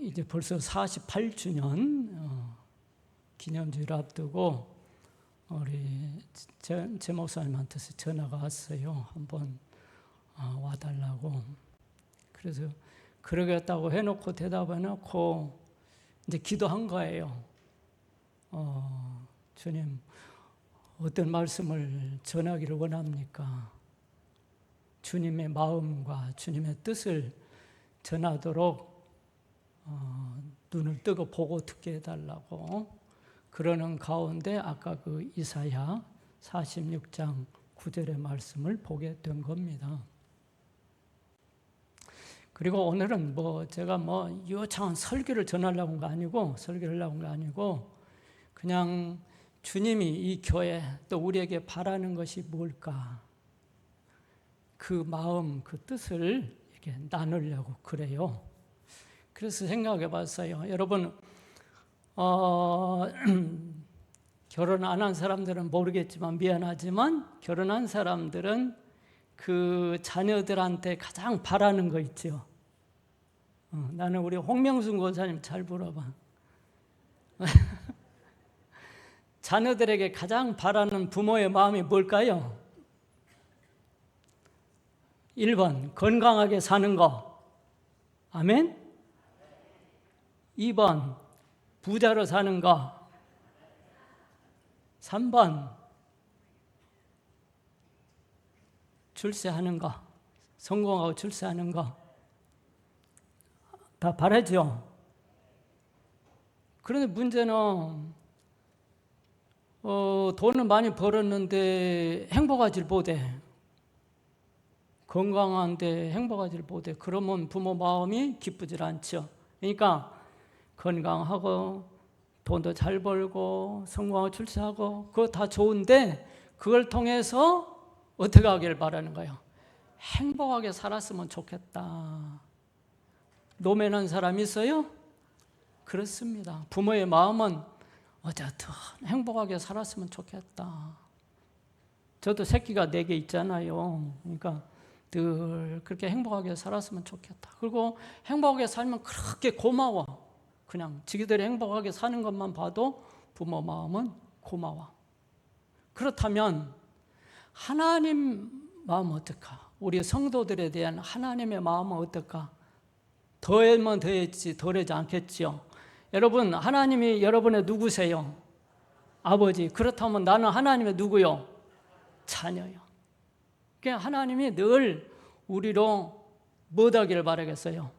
이제 벌써 48주년 기념주의를 앞두고 우리 제 목사님한테서 전화가 왔어요. 한번 와달라고. 그래서 그러겠다고 해놓고 대답해놓고 이제 기도한 거예요. 주님, 어떤 말씀을 전하기를 원합니까? 주님의 마음과 주님의 뜻을 전하도록 눈을 뜨고 보고 듣게 해달라고 그러는 가운데 아까 그 이사야 46장 9절의 말씀을 보게 된 겁니다. 그리고 오늘은 제가 유창한 설교를 전하려고 한 거 아니고 설교를 하려고 한 거 아니고 그냥 주님이 이 교회 또 우리에게 바라는 것이 뭘까? 그 마음, 그 뜻을 이렇게 나누려고 그래요. 그래서 생각해 봤어요. 여러분, 결혼 안 한 사람들은 모르겠지만 미안하지만 결혼한 사람들은 그 자녀들한테 가장 바라는 거 있죠. 나는 우리 홍명순 권사님 잘 물어봐. 자녀들에게 가장 바라는 부모의 마음이 뭘까요? 1번 건강하게 사는 거. 아멘? 2번 부자로 사는 거. 3번 출세하는 거. 성공하고 출세하는 거. 다 바라죠. 그런데 문제는 돈은 많이 벌었는데 행복하지 못해. 건강한데 행복하지 못해. 그러면 부모 마음이 기쁘질 않죠. 그러니까 건강하고 돈도 잘 벌고 성공하고 출세하고 그거 다 좋은데 그걸 통해서 어떻게 하길 바라는 거예요? 행복하게 살았으면 좋겠다. 노면한 사람 있어요? 그렇습니다. 부모의 마음은 어쨌든 행복하게 살았으면 좋겠다. 저도 새끼가 4개 있잖아요. 그러니까 늘 그렇게 행복하게 살았으면 좋겠다. 그리고 행복하게 살면 그렇게 고마워. 그냥 지기들이 행복하게 사는 것만 봐도 부모 마음은 고마워. 그렇다면 하나님 마음은 어떨까? 우리 성도들에 대한 하나님의 마음은 어떨까? 더하면 더했지 덜하지 않겠지요. 여러분, 하나님이 여러분의 누구세요? 아버지. 그렇다면 나는 하나님의 누구요? 자녀요. 그러니까 하나님이 늘 우리로 뭐 하기를 바라겠어요?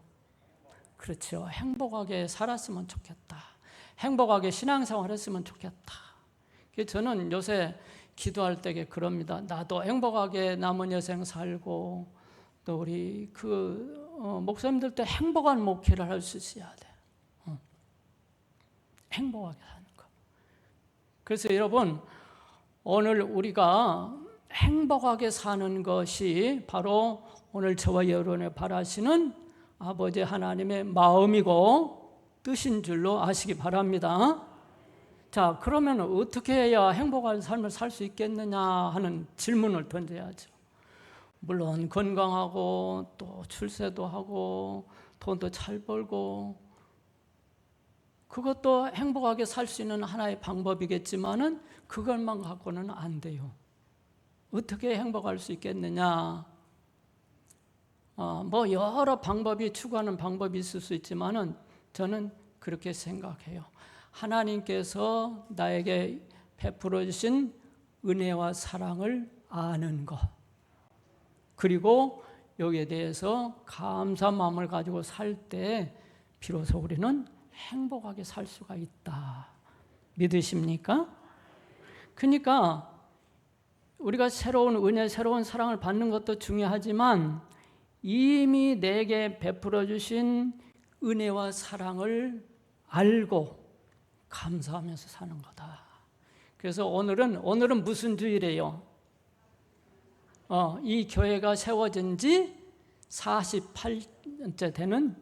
그렇죠. 행복하게 살았으면 좋겠다. 행복하게 신앙생활 했으면 좋겠다. 저는 요새 기도할 때에 그럽니다. 나도 행복하게 남은 여생 살고 또 우리 목사님들도 행복한 목회를 할 수 있어야 돼. 행복하게 사는 거. 그래서 여러분, 오늘 우리가 행복하게 사는 것이 바로 오늘 저와 여러분이 바라시는 아버지 하나님의 마음이고 뜻인 줄로 아시기 바랍니다. 자, 그러면 어떻게 해야 행복한 삶을 살 수 있겠느냐 하는 질문을 던져야죠. 물론 건강하고 또 출세도 하고 돈도 잘 벌고 그것도 행복하게 살 수 있는 하나의 방법이겠지만은 그것만 갖고는 안 돼요. 어떻게 행복할 수 있겠느냐? 여러 방법이 추구하는 방법이 있을 수 있지만은 저는 그렇게 생각해요. 하나님께서 나에게 베풀어 주신 은혜와 사랑을 아는 것. 그리고 여기에 대해서 감사한 마음을 가지고 살 때 비로소 우리는 행복하게 살 수가 있다. 믿으십니까? 그러니까 우리가 새로운 은혜, 새로운 사랑을 받는 것도 중요하지만 이미 내게 베풀어 주신 은혜와 사랑을 알고 감사하면서 사는 거다. 그래서 오늘은 무슨 주일이에요? 이 교회가 세워진 지 48년째 되는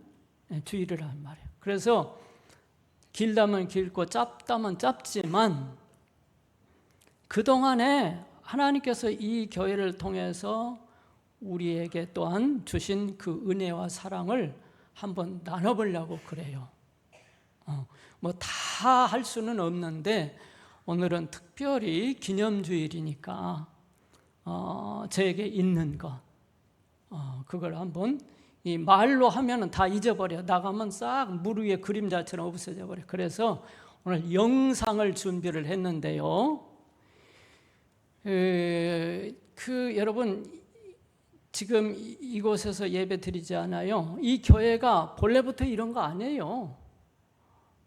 주일이란 말이에요. 그래서 길다면 길고 짧다면 짧지만 그동안에 하나님께서 이 교회를 통해서 우리에게 또한 주신 그 은혜와 사랑을 한번 나눠보려고 그래요. 뭐 다 할 수는 없는데 오늘은 특별히 기념주일이니까 저에게 있는 것 그걸 한번 이 말로 하면은 다 잊어버려. 나가면 싹 물 위에 그림자처럼 없어져 버려. 그래서 오늘 영상을 준비를 했는데요. 여러분 지금 이곳에서 예배 드리지 않아요. 이 교회가 본래부터 이런 거 아니에요.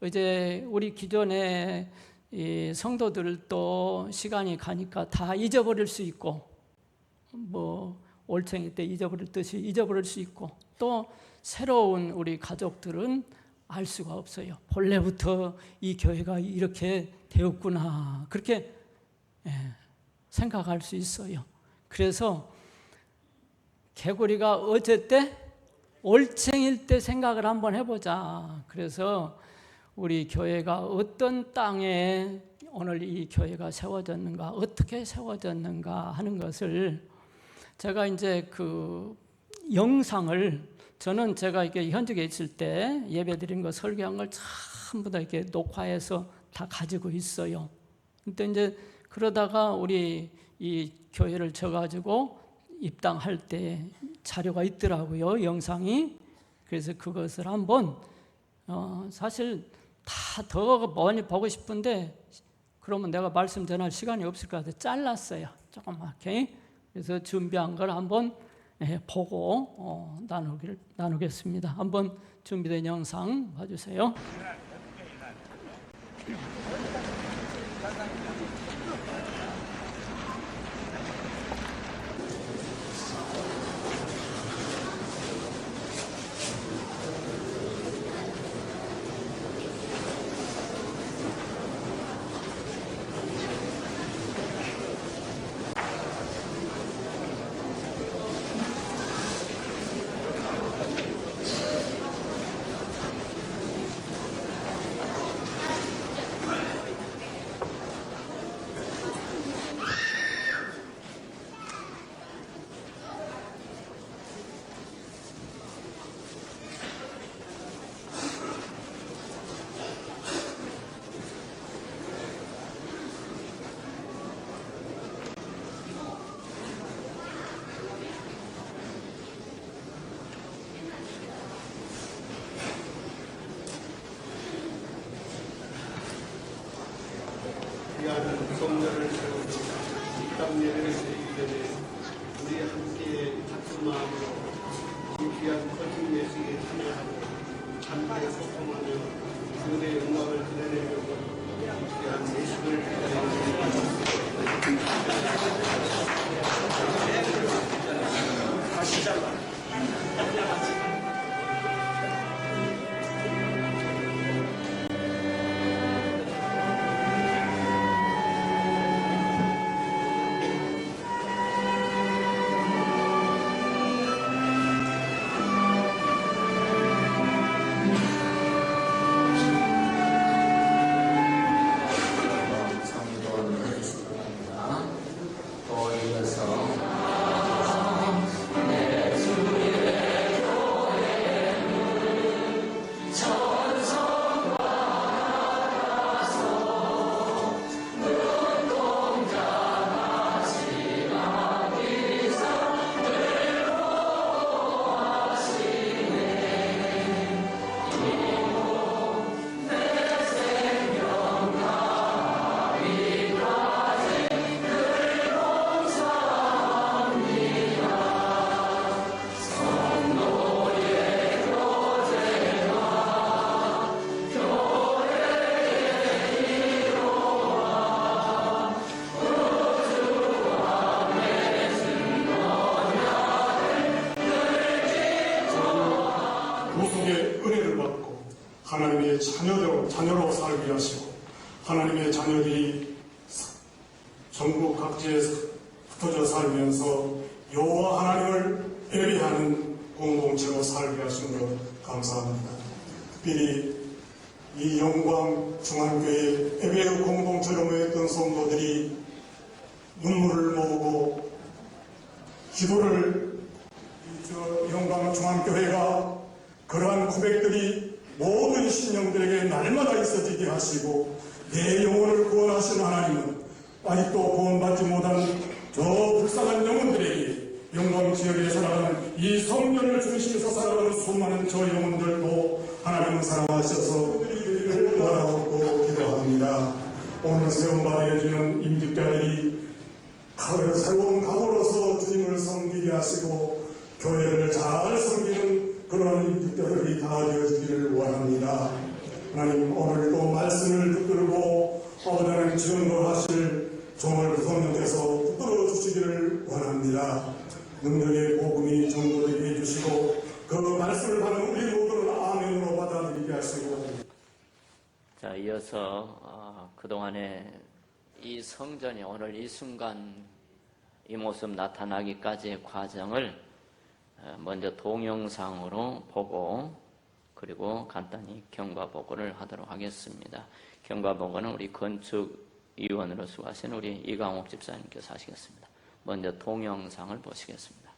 이제 우리 기존의 이 성도들도 시간이 가니까 다 잊어버릴 수 있고, 뭐 올챙이 때 잊어버렸듯이 잊어버릴 수 있고, 또 새로운 우리 가족들은 알 수가 없어요. 본래부터 이 교회가 이렇게 되었구나, 그렇게 생각할 수 있어요. 그래서 개구리가 어제 때 올챙일 때 생각을 한번 해보자. 그래서 우리 교회가 어떤 땅에 오늘 이 교회가 세워졌는가, 어떻게 세워졌는가 하는 것을 제가 이제 그 영상을 저는 제가 이렇게 현직에 있을 때 예배 드린 거 설교한 걸 전부 다 이렇게 녹화해서 다 가지고 있어요. 근데 이제 그러다가 우리 이 교회를 져가지고 입당할 때 자료가 있더라고요, 영상이. 그래서 그것을 한번 사실 다 더 많이 보고 싶은데 그러면 내가 말씀 전할 시간이 없을 것 같아서 잘랐어요, 조그맣게. 그래서 준비한 걸 한번 보고 나누겠습니다. 한번 준비된 영상 봐주세요. 귀한 성전을 세우고 입당 예배를 드리기 전에 우리 함께 같은 마음으로 이 귀한 커진 예식에 참여하고 함께 소통하며 주의 영광을 드러내려고 귀한 예식을 드리겠습니다. 구속의 은혜를 받고 하나님의 자녀로 살게 하시고 하나님의 자녀들이 전국 각지에 흩어져 살면서 여호와 하나님을 예배하는 공동체로 살게 하신 것 감사합니다. 특별히 이 영광 중앙교회 예배의 공동체로 모였던 성도들이 눈물을 모으고 기도를 영광 중앙교회가 그러한 고백들이 모든 신령들에게 날마다 있어지게 하시고 내 영혼을 구원하신 하나님은 아직도 구원받지 못한 저 불쌍한 영혼들에게 영광 지역에 살아가는 이 성령을 중심에서 살아가는 수많은 저 영혼들도 하나님은 사랑하셔서 우리를 바라옵고 기도합니다. 오늘 세움받아 해주는 임직자들이 새로운 각오로서 주님을 섬기게 하시고 교회를 잘 섬기는 그런 임직자들이 다 되어지기를 원합니다. 하나님 오늘도 말씀을 붙들고 하나님 지원도 하실 종을 성령께서 붙들어 주시기를 원합니다. 능력의 복음이 전도되게 해주시고 그 말씀을 받는 우리 모두를 아멘으로 받아들이게 하시고. 자, 이어서 그동안에 이 성전이 오늘 이 순간 이 모습 나타나기까지의 과정을 먼저 동영상으로 보고 그리고 간단히 경과보고를 하도록 하겠습니다. 경과보고는 우리 건축위원으로 수고하신 우리 이강옥 집사님께서 하시겠습니다. 먼저 동영상을 보시겠습니다.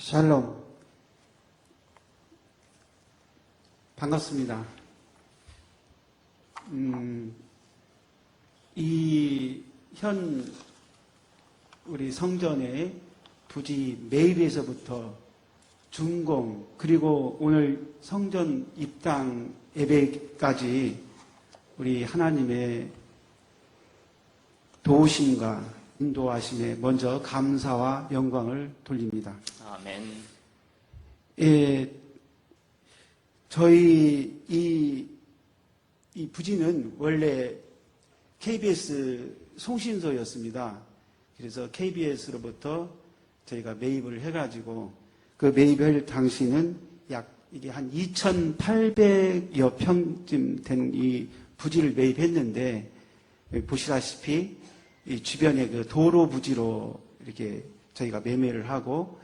샬롬. 반갑습니다. 이 우리 성전의 부지 매입에서부터 준공, 그리고 오늘 성전 입당 예배까지 우리 하나님의 도우심과 인도하심에 먼저 감사와 영광을 돌립니다. 아멘. 예, 저희 이 부지는 원래 KBS 송신소였습니다. 그래서 KBS로부터 저희가 매입을 해가지고 그 매입할 당시는 이게 한 2,800여 평쯤 되는 이 부지를 매입했는데, 보시다시피 이 주변에 그 도로 부지로 이렇게 저희가 매매를 하고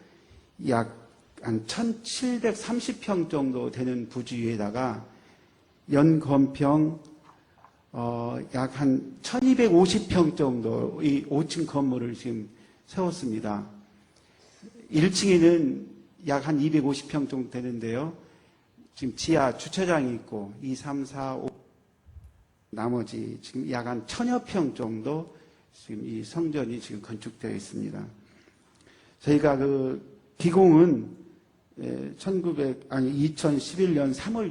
약 한 1,730평 정도 되는 부지에다가 연건평 약 한 1,250평 정도 이 5층 건물을 지금 세웠습니다. 1층에는 약 한 250평 정도 되는데요. 지금 지하 주차장이 있고 2, 3, 4, 5 나머지 지금 약 한 1,000여 평 정도 지금 이 성전이 지금 건축되어 있습니다. 저희가 그 기공은 2011년 3월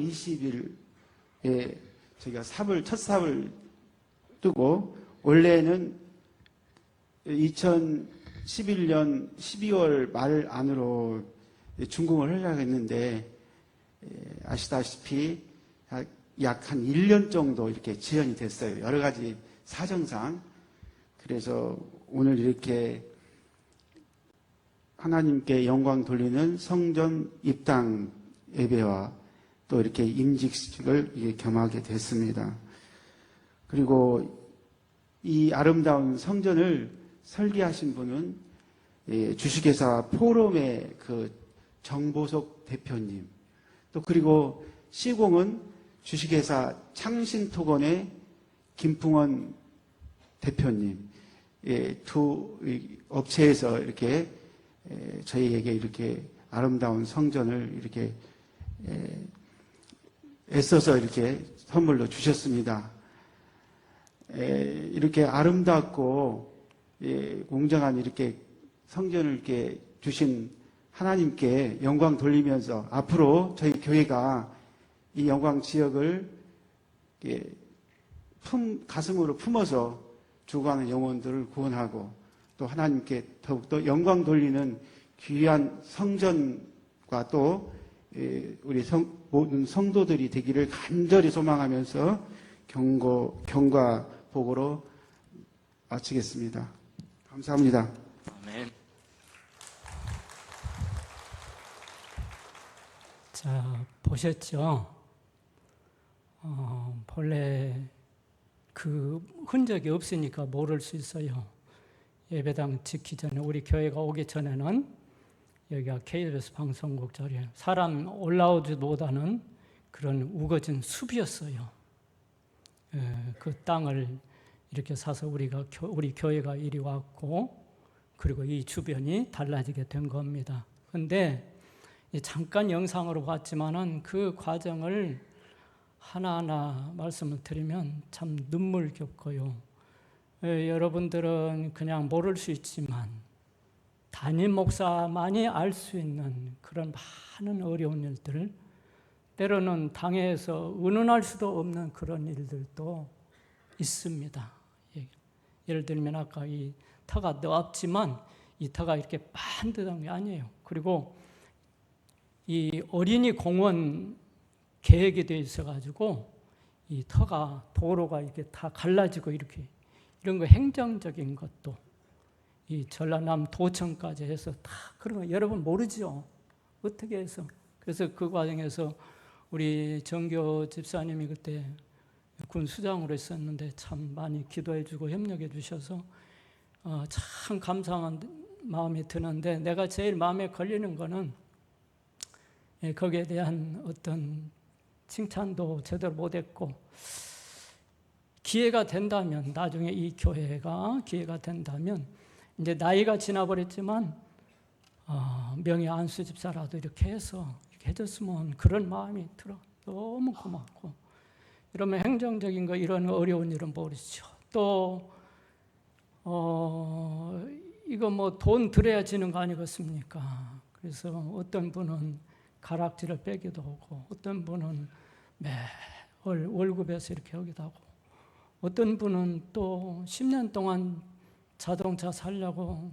20일에 저희가 첫 삽을 뜨고, 원래는 2011년 12월 말 안으로 준공을 하려고 했는데, 아시다시피 약 한 1년 정도 이렇게 지연이 됐어요. 여러 가지 사정상. 그래서 오늘 이렇게 하나님께 영광 돌리는 성전 입당 예배와 또 이렇게 임직식을 겸하게 됐습니다. 그리고 이 아름다운 성전을 설계하신 분은 주식회사 포럼의 그 정보석 대표님, 또 그리고 시공은 주식회사 창신토건의 김풍원 대표님, 두 업체에서 이렇게 저희에게 이렇게 아름다운 성전을 이렇게 애써서 이렇게 선물로 주셨습니다. 이렇게 아름답고 공정한 이렇게 성전을 이렇게 주신 하나님께 영광 돌리면서 앞으로 저희 교회가 이 영광 지역을 가슴으로 품어서 죽어가는 영혼들을 구원하고 또 하나님께 더욱더 영광 돌리는 귀한 성전과 또 우리 모든 성도들이 되기를 간절히 소망하면서 경과 복으로 마치겠습니다. 감사합니다. 아멘. 자, 보셨죠? 본래 그 흔적이 없으니까 모를 수 있어요. 예배당 짓기 전에, 우리 교회가 오기 전에는 여기가 KBS 방송국 자리에 사람 올라오지도 못하는 그런 우거진 숲이었어요. 그 땅을 이렇게 사서 우리 교회가 이리 왔고, 그리고 이 주변이 달라지게 된 겁니다. 그런데 잠깐 영상으로 봤지만은 그 과정을 하나하나 말씀을 드리면 참 눈물겹고요. 여러분들은 그냥 모를 수 있지만 담임 목사만이 알 수 있는 그런 많은 어려운 일들, 때로는 당해서 은은할 수도 없는 그런 일들도 있습니다. 예를 들면 아까 이 터가 넓지만 이 터가 이렇게 반듯한 게 아니에요. 그리고 이 어린이 공원 계획이 되어 있어가지고 이 터가, 도로가 이렇게 다 갈라지고 이렇게, 이런 거 행정적인 것도 이 전라남 도청까지 해서 다 그런 거 여러분 모르죠? 어떻게 해서. 그래서 그 과정에서 우리 정교 집사님이 그때 군 수장으로 있었는데 참 많이 기도해 주고 협력해 주셔서 참 감사한 마음이 드는데, 내가 제일 마음에 걸리는 거는 거기에 대한 어떤 칭찬도 제대로 못했고, 기회가 된다면, 나중에 이 교회가 기회가 된다면, 이제 나이가 지나버렸지만 명예 안수 집사라도 이렇게 해서 이렇게 해줬으면 그런 마음이 들어. 너무 고맙고. 이러면 행정적인 거 이런 어려운 일은 모르죠. 또 이거 뭐 돈 들여야 지는 거 아니겠습니까? 그래서 어떤 분은 가락지를 빼기도 하고, 어떤 분은 매월 월급에서 이렇게 하기도 하고, 어떤 분은 또 10년 동안 자동차 살려고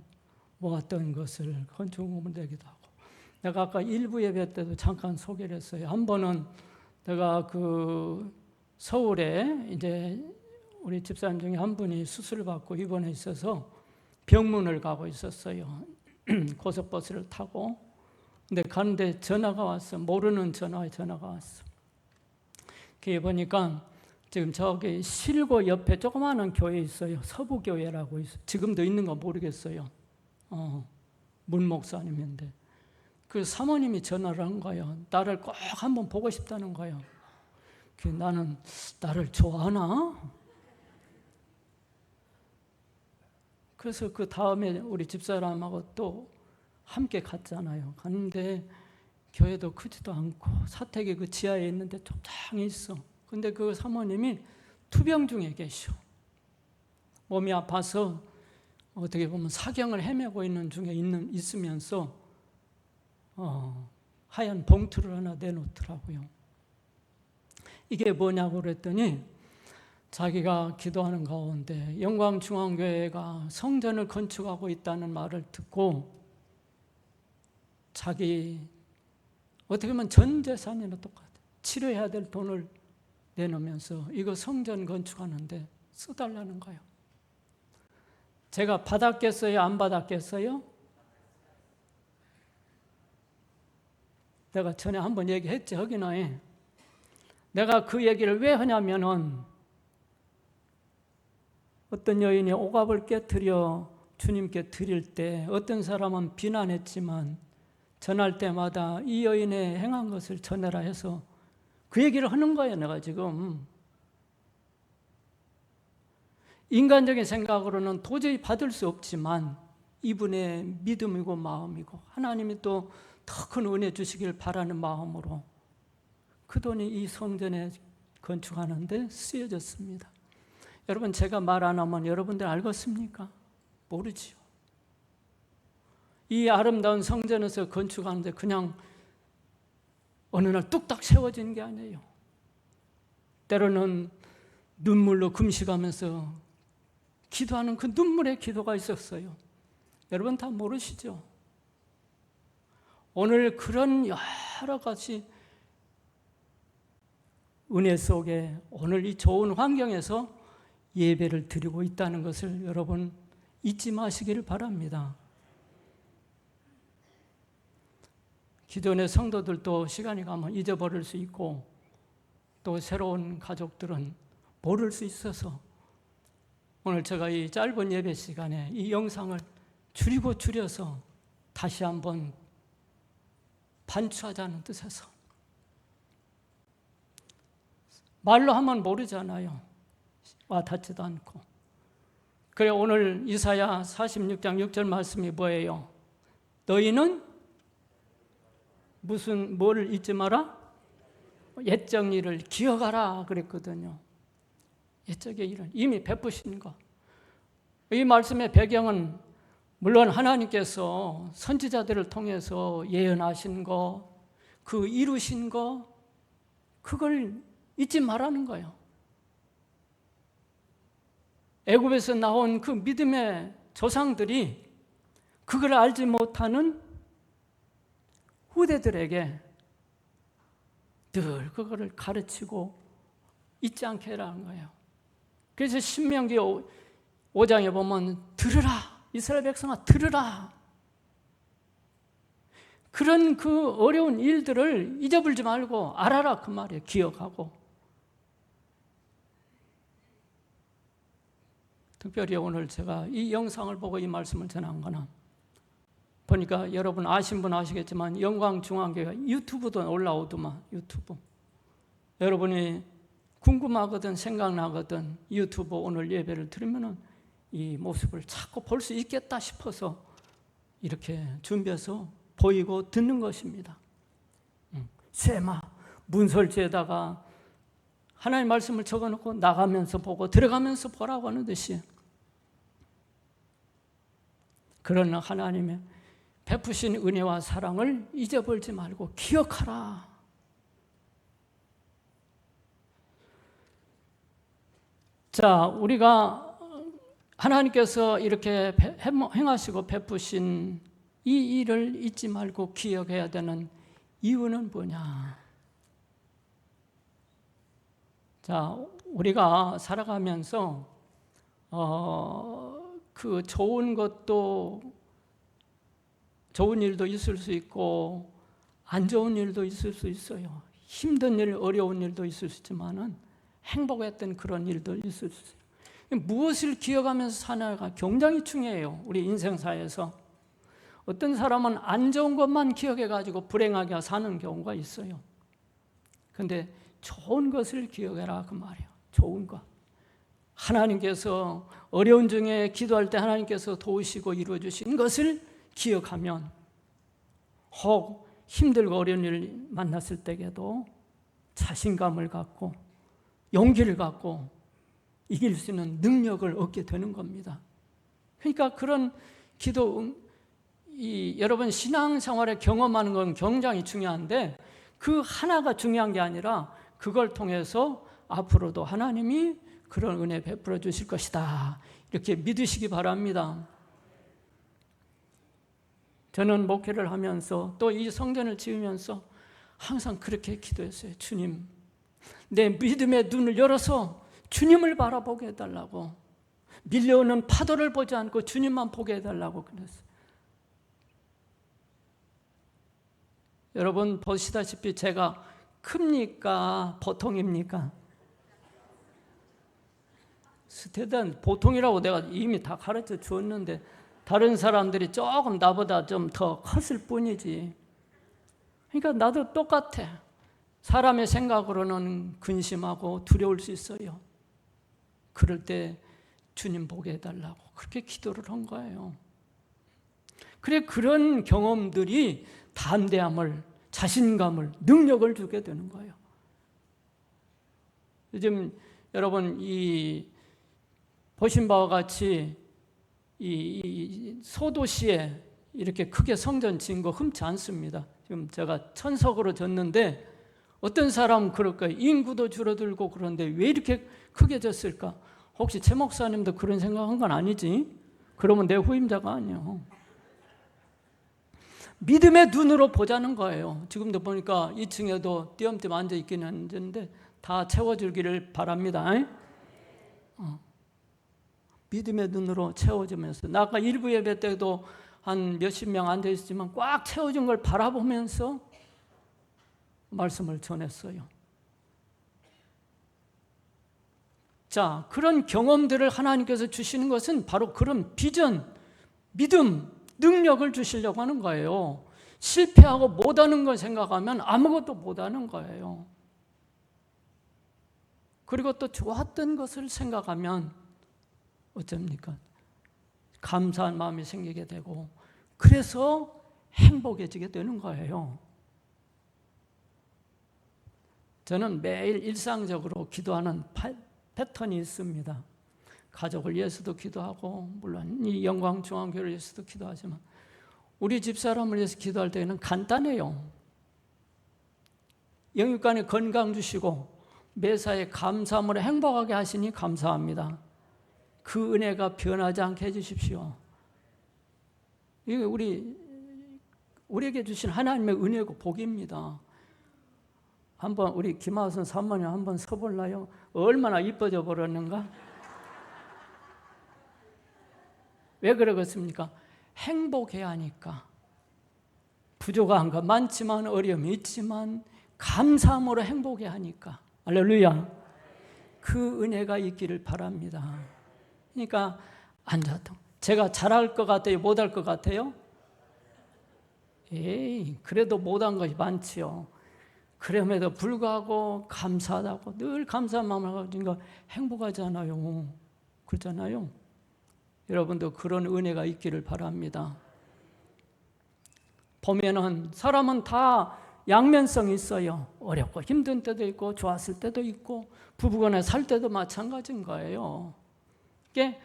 모았던 것을 건축금을 내기도 하고. 내가 아까 일부 예배 때도 잠깐 소개를 했어요. 한 번은 내가 그 서울에 이제 우리 집사님 중에 한 분이 수술을 받고 입원해 있어서 병문을 가고 있었어요. 고속버스를 타고. 근데 가는데 전화가 왔어. 모르는 전화에 전화가 왔어. 그게 보니까 지금 저기 실고 옆에 조그마한 교회 있어요. 서부교회라고 있어요. 지금도 있는가 모르겠어요. 문목사님인데. 그 사모님이 전화를 한 거예요. 나를 꼭 한번 보고 싶다는 거예요. 나는 나를 좋아하나? 그래서 그 다음에 우리 집사람하고 또 함께 갔잖아요. 갔는데 교회도 크지도 않고 사택이 그 지하에 있는데 좁장히 있어. 근데 그 사모님이 투병 중에 계셔. 몸이 아파서 어떻게 보면 사경을 헤매고 있는 중에 있으면서 하얀 봉투를 하나 내놓더라고요. 이게 뭐냐고 그랬더니 자기가 기도하는 가운데 영광중앙교회가 성전을 건축하고 있다는 말을 듣고 자기 어떻게 보면 전 재산이나 똑같아. 치료해야 될 돈을 내놓으면서 이거 성전 건축하는데 써달라는 거예요. 제가 받았겠어요? 안 받았겠어요? 내가 전에 한번 얘기했지, 허기나에. 내가 그 얘기를 왜 하냐면은 어떤 여인이 옥합을 깨뜨려 주님께 드릴 때 어떤 사람은 비난했지만 전할 때마다 이 여인의 행한 것을 전해라 해서 그 얘기를 하는 거예요. 내가 지금 인간적인 생각으로는 도저히 받을 수 없지만 이분의 믿음이고 마음이고 하나님이 또 더 큰 은혜 주시길 바라는 마음으로 그 돈이 이 성전에 건축하는데 쓰여졌습니다. 여러분, 제가 말 안 하면 여러분들 알겠습니까? 모르지요. 이 아름다운 성전에서 건축하는데 그냥 어느 날 뚝딱 세워진 게 아니에요. 때로는 눈물로 금식하면서 기도하는 그 눈물의 기도가 있었어요. 여러분 다 모르시죠? 오늘 그런 여러 가지 은혜 속에 오늘 이 좋은 환경에서 예배를 드리고 있다는 것을 여러분 잊지 마시기를 바랍니다. 기존의 성도들도 시간이 가면 잊어버릴 수 있고 또 새로운 가족들은 모를 수 있어서 오늘 제가 이 짧은 예배 시간에 이 영상을 줄여서 다시 한번 반추하자는 뜻에서 말로 하면 모르잖아요. 와 닿지도 않고. 그래 오늘 이사야 46장 6절 말씀이 뭐예요? 너희는 뭘 잊지 마라? 옛적 일을 기억하라 그랬거든요. 옛적의 일은 이미 베푸신 거. 이 말씀의 배경은 물론 하나님께서 선지자들을 통해서 예언하신 거, 그 이루신 거, 그걸 잊지 말라는 거예요. 애굽에서 나온 그 믿음의 조상들이 그걸 알지 못하는 후대들에게 늘 그거를 가르치고 잊지 않게 해라는 거예요. 그래서 신명기 5장에 보면 들으라, 이스라엘 백성아 들으라. 그런 그 어려운 일들을 잊어버리지 말고 알아라 그 말이에요. 기억하고. 특별히 오늘 제가 이 영상을 보고 이 말씀을 전한 거는 보니까 여러분 아신 분 아시겠지만 영광중앙교회가 유튜브도 올라오더만 유튜브. 여러분이 궁금하거든 생각나거든 유튜브 오늘 예배를 들으면은 이 모습을 자꾸 볼 수 있겠다 싶어서 이렇게 준비해서 보이고 듣는 것입니다. 쇠마 문설지에다가 하나님 말씀을 적어놓고 나가면서 보고 들어가면서 보라고 하는 듯이, 그러나 하나님의 베푸신 은혜와 사랑을 잊어버리지 말고 기억하라. 자, 우리가 하나님께서 이렇게 행하시고 베푸신 이 일을 잊지 말고 기억해야 되는 이유는 뭐냐? 자, 우리가 살아가면서 그 좋은 것도, 좋은 일도 있을 수 있고 안 좋은 일도 있을 수 있어요. 힘든 일, 어려운 일도 있을 수 있지만은 행복했던 그런 일도 있을 수 있어요. 무엇을 기억하면서 사느냐가 굉장히 중요해요. 우리 인생사에서 어떤 사람은 안 좋은 것만 기억해가지고 불행하게 사는 경우가 있어요. 근데 좋은 것을 기억해라 그 말이에요. 좋은 것. 하나님께서 어려운 중에 기도할 때 하나님께서 도우시고 이루어주신 것을 기억하면 혹 힘들고 어려운 일을 만났을 때에도 자신감을 갖고 용기를 갖고 이길 수 있는 능력을 얻게 되는 겁니다. 그러니까 그런 기도, 여러분 신앙생활에 경험하는 건 굉장히 중요한데 그 하나가 중요한 게 아니라 그걸 통해서 앞으로도 하나님이 그런 은혜 베풀어 주실 것이다, 이렇게 믿으시기 바랍니다. 저는 목회를 하면서 또 이 성전을 지으면서 항상 그렇게 기도했어요. 주님, 내 믿음의 눈을 열어서 주님을 바라보게 해달라고, 밀려오는 파도를 보지 않고 주님만 보게 해달라고 그랬어요. 여러분 보시다시피 제가 큽니까? 보통입니까? 대단 보통이라고 내가 이미 다 가르쳐 주었는데 다른 사람들이 조금 나보다 좀 더 컸을 뿐이지. 그러니까 나도 똑같아. 사람의 생각으로는 근심하고 두려울 수 있어요. 그럴 때 주님 보게 해달라고 그렇게 기도를 한 거예요. 그래, 그런 경험들이 담대함을, 자신감을, 능력을 주게 되는 거예요. 요즘 여러분 이 보신 바와 같이 이 소도시에 이렇게 크게 성전 지은 거 흠치 않습니다. 지금 제가 천석으로 졌는데 어떤 사람은 그럴 거예요. 인구도 줄어들고 그런데 왜 이렇게 크게 졌을까? 혹시 최 목사님도 그런 생각한 건 아니지? 그러면 내 후임자가 아니에요. 믿음의 눈으로 보자는 거예요. 지금도 보니까 2층에도 띄엄띄엄 앉아 있기는 앉았는데 다 채워주기를 바랍니다. 믿음의 눈으로 채워주면서, 나 아까 일부 예배 때도 한 몇십 명 앉아 있었지만 꽉 채워준 걸 바라보면서 말씀을 전했어요. 자, 그런 경험들을 하나님께서 주시는 것은 바로 그런 비전, 믿음, 능력을 주시려고 하는 거예요. 실패하고 못하는 걸 생각하면 아무것도 못하는 거예요. 그리고 또 좋았던 것을 생각하면 어쩝니까? 감사한 마음이 생기게 되고 그래서 행복해지게 되는 거예요. 저는 매일 일상적으로 기도하는 패턴이 있습니다. 가족을 위해서도 기도하고 물론 이 영광중앙교회를 위해서도 기도하지만 우리 집사람을 위해서 기도할 때는 간단해요. 영육간에 건강 주시고 매사에 감사함으로 행복하게 하시니 감사합니다. 그 은혜가 변하지 않게 해주십시오. 이게 우리에게 주신 하나님의 은혜고 복입니다. 한번 우리 김하선 사모님 한번 서볼라요? 얼마나 이뻐져 버렸는가? 왜 그러겠습니까? 행복해야 하니까. 부족한 것 많지만 어려움이 있지만 감사함으로 행복해야 하니까. 할렐루야. 그 은혜가 있기를 바랍니다. 그러니까 앉아도 제가 잘할 것 같아요? 못할 것 같아요? 에이, 그래도 못한 것이 많지요. 그럼에도 불구하고 감사하다고 늘 감사한 마음을 가지고 행복하잖아요. 그렇잖아요. 여러분도 그런 은혜가 있기를 바랍니다. 보면은 사람은 다 양면성이 있어요. 어렵고 힘든 때도 있고 좋았을 때도 있고 부부간에 살 때도 마찬가지인 거예요. 이게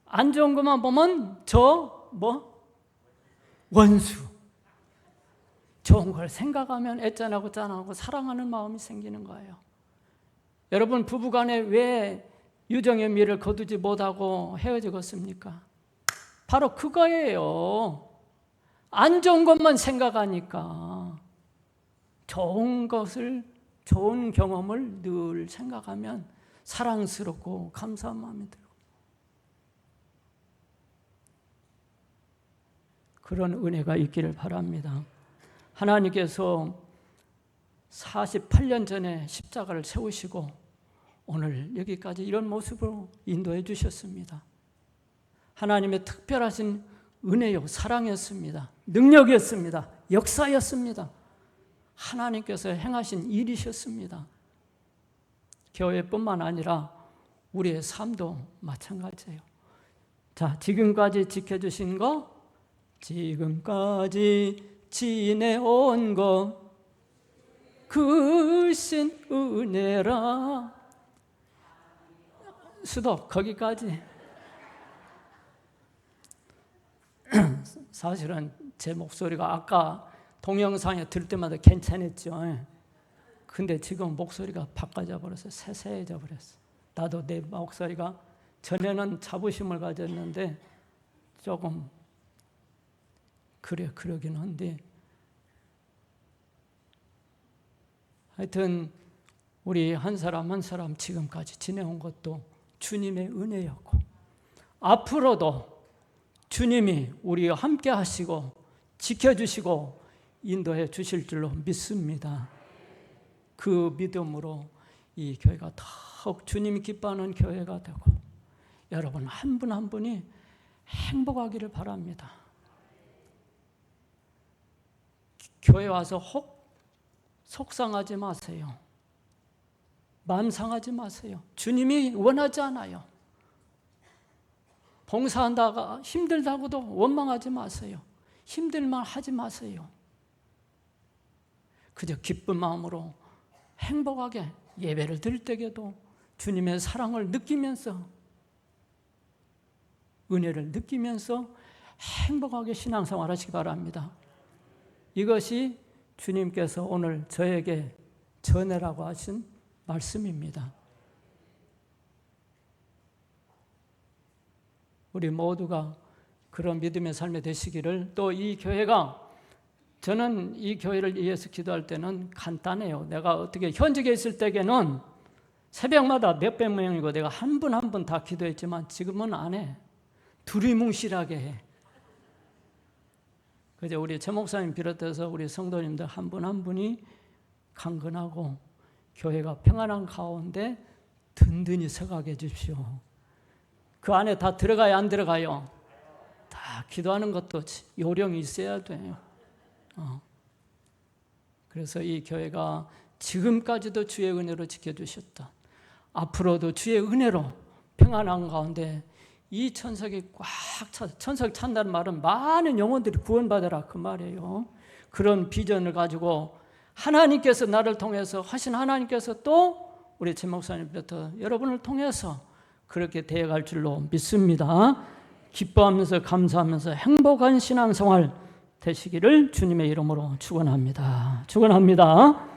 안 좋은 것만 보면 원수. 좋은 걸 생각하면 애짠하고 짠하고 사랑하는 마음이 생기는 거예요. 여러분 부부간에 왜 유정의 미를 거두지 못하고 헤어지겠습니까? 바로 그거예요. 안 좋은 것만 생각하니까. 좋은 것을, 좋은 경험을 늘 생각하면 사랑스럽고 감사한 마음이 들고 그런 은혜가 있기를 바랍니다. 하나님께서 48년 전에 십자가를 세우시고 오늘 여기까지 이런 모습으로 인도해 주셨습니다. 하나님의 특별하신 은혜요, 사랑이었습니다. 능력이었습니다. 역사였습니다. 하나님께서 행하신 일이셨습니다. 교회뿐만 아니라 우리의 삶도 마찬가지예요. 자, 지금까지 지켜주신 거, 지금까지 지내온 것, 크신 은혜라. 수도 거기까지. 사실은 제 목소리가 아까 동영상에 들을 때마다 괜찮았죠. 근데 지금 목소리가 바꿔져 버렸어요. 세세해져 버렸어요. 나도 내 목소리가 전에는 자부심을 가졌는데 조금 그러긴 한데 하여튼 우리 한 사람 한 사람 지금까지 지내온 것도 주님의 은혜였고 앞으로도 주님이 우리와 함께 하시고 지켜주시고 인도해 주실 줄로 믿습니다. 그 믿음으로 이 교회가 더욱 주님이 기뻐하는 교회가 되고 여러분 한 분 한 분이 행복하기를 바랍니다. 교회 와서 혹 속상하지 마세요. 마음 상하지 마세요. 주님이 원하지 않아요. 봉사한다가 힘들다고도 원망하지 마세요. 힘들만 하지 마세요. 그저 기쁜 마음으로 행복하게 예배를 드릴 때에도 주님의 사랑을 느끼면서 은혜를 느끼면서 행복하게 신앙생활 하시기 바랍니다. 이것이 주님께서 오늘 저에게 전해라고 하신 말씀입니다. 우리 모두가 그런 믿음의 삶이 되시기를, 또 이 교회가, 저는 이 교회를 위해서 기도할 때는 간단해요. 내가 어떻게 현직에 있을 때에는 새벽마다 몇백 명이고 내가 한 분 한 분 다 기도했지만 지금은 안 해. 두리뭉실하게 해. 그저 우리 최 목사님 비롯해서 우리 성도님들 한 분 한 분이 강건하고 교회가 평안한 가운데 든든히 서가게 해주십시오. 그 안에 다 들어가요, 안 들어가요? 다 기도하는 것도 요령이 있어야 돼요. 그래서 이 교회가 지금까지도 주의 은혜로 지켜주셨다. 앞으로도 주의 은혜로 평안한 가운데 이 천석이 꽉 차, 천석 찬다는 말은 많은 영혼들이 구원받으라 그 말이에요. 그런 비전을 가지고 하나님께서 나를 통해서 하신 하나님께서 또 우리 최 목사님부터 여러분을 통해서 그렇게 되어갈 줄로 믿습니다. 기뻐하면서 감사하면서 행복한 신앙생활 되시기를 주님의 이름으로 축원합니다. 축원합니다.